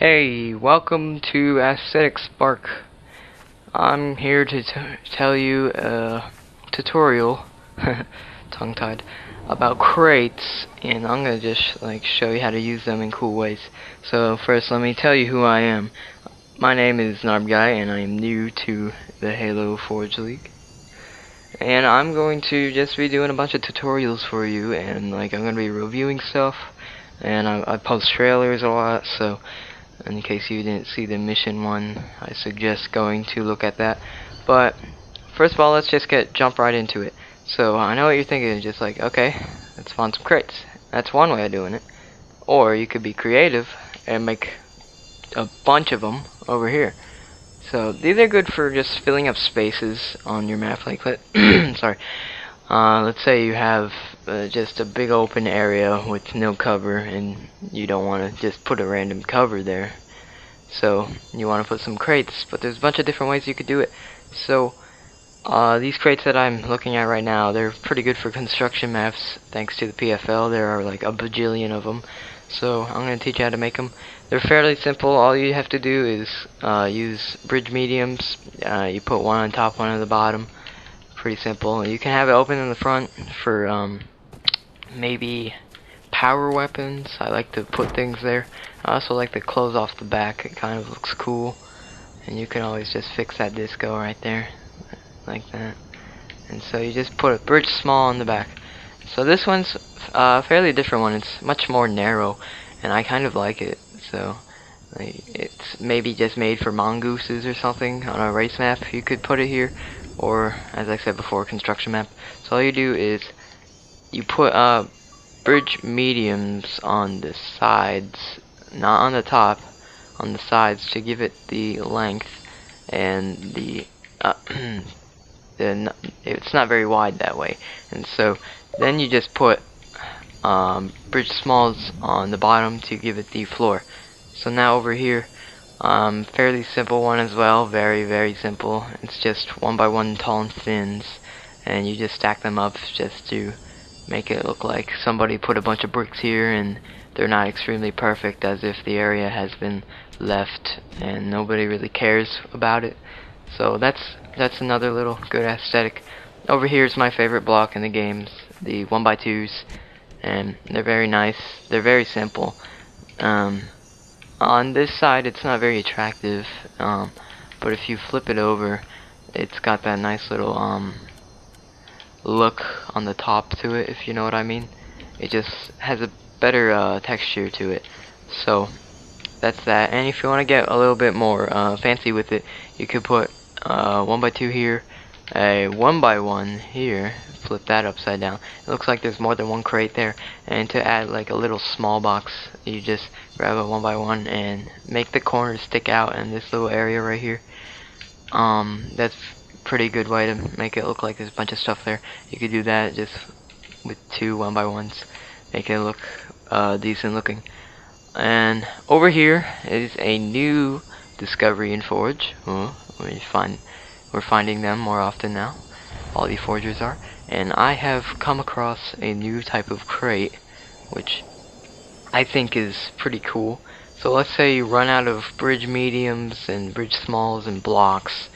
Hey, welcome to Aesthetic Spark. I'm here to tell you a tutorial, tongue-tied, about crates, and I'm gonna just show you how to use them in cool ways. So first, let me tell you who I am. My name is Narbguy, and I am new to the Halo Forge League. And I'm going to just be doing a bunch of tutorials for you, and I'm gonna be reviewing stuff, and I post trailers a lot, so in case you didn't see the mission one, I suggest going to look at that. But first of all, let's just jump right into it. So I know what you're thinking, just okay, let's find some crates. That's one way of doing it. Or you could be creative and make a bunch of them over here. So these are good for just filling up spaces on your map. Sorry. Let's say you have just a big open area with no cover, and you don't want to just put a random cover there. So you want to put some crates, but there's a bunch of different ways you could do it. So these crates that I'm looking at right now, they're pretty good for construction maps thanks to the PFL. There are like a bajillion of them. So I'm going to teach you how to make them. They're fairly simple. All you have to do is use bridge mediums. You put one on top, one on the bottom. Pretty simple. You can have it open in the front for maybe power weapons. I like to put things there. I also like to close off the back. It kind of looks cool. And you can always just fix that disco right there, like that. And so you just put a bridge small on the back. So this one's a fairly different one. It's much more narrow, and I kind of like it. So it's maybe just made for mongooses or something on a race map. You could put it here, or as I said before, construction map. So all you do is you put bridge mediums on the sides, not on the top, on the sides, to give it the length, and the it's not very wide that way. And so then you just put bridge smalls on the bottom to give it the floor. So now over here, fairly simple one as well, very simple. It's just 1x1 tall and thins, and you just stack them up just to make it look like somebody put a bunch of bricks here, and they're not extremely perfect, as if the area has been left and nobody really cares about it. So that's another little good aesthetic. Over here is my favorite block in the games, the 1x2s, and they're very nice. They're very simple. On this side it's not very attractive, but if you flip it over, it's got that nice little look on the top to it, if you know what I mean. It just has a better texture to it. So that's that. And if you want to get a little bit more fancy with it, you could put 1x2 here, a 1x1 here, flip that upside down. It looks like there's more than one crate there. And to add like a little small box, you just grab a 1x1 and make the corners stick out in this little area right here. That's pretty good way to make it look like there's a bunch of stuff there. You could do that just with two 1x1s, make it look decent looking. And over here is a new discovery in Forge. We're finding them more often now. All the forgers are. And I have come across a new type of crate, which I think is pretty cool. So let's say you run out of bridge mediums and bridge smalls and blocks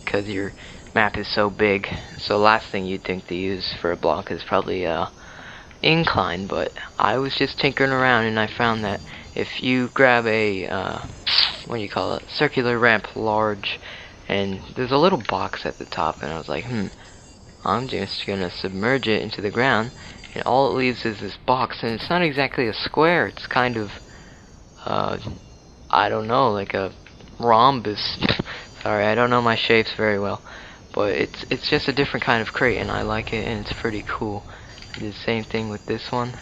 because your map is so big. So last thing you'd think to use for a block is probably incline, but I was just tinkering around and I found that if you grab a what do you call it, circular ramp large, and there's a little box at the top, and I was like, I'm just gonna submerge it into the ground, and all it leaves is this box, and it's not exactly a square, it's kind of I don't know, like a rhombus. Sorry, I don't know my shapes very well, but it's just a different kind of crate, and I like it, and it's pretty cool. I did the same thing with this one.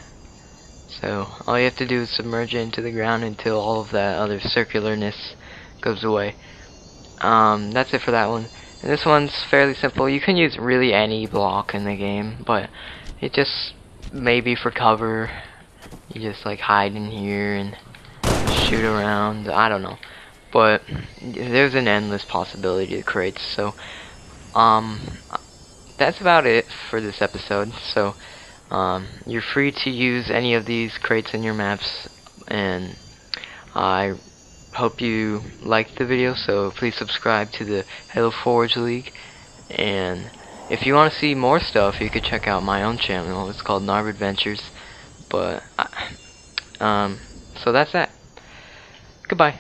So all you have to do is submerge it into the ground until all of that other circularness goes away. That's it for that one. And this one's fairly simple. You can use really any block in the game, but it just maybe for cover. You just hide in here and shoot around. I don't know, but there's an endless possibility of crates. So that's about it for this episode. So you're free to use any of these crates in your maps, and I hope you liked the video, so please subscribe to the Halo Forge League. And if you want to see more stuff, you could check out my own channel. It's called Narb Adventures. But so that's that. Goodbye.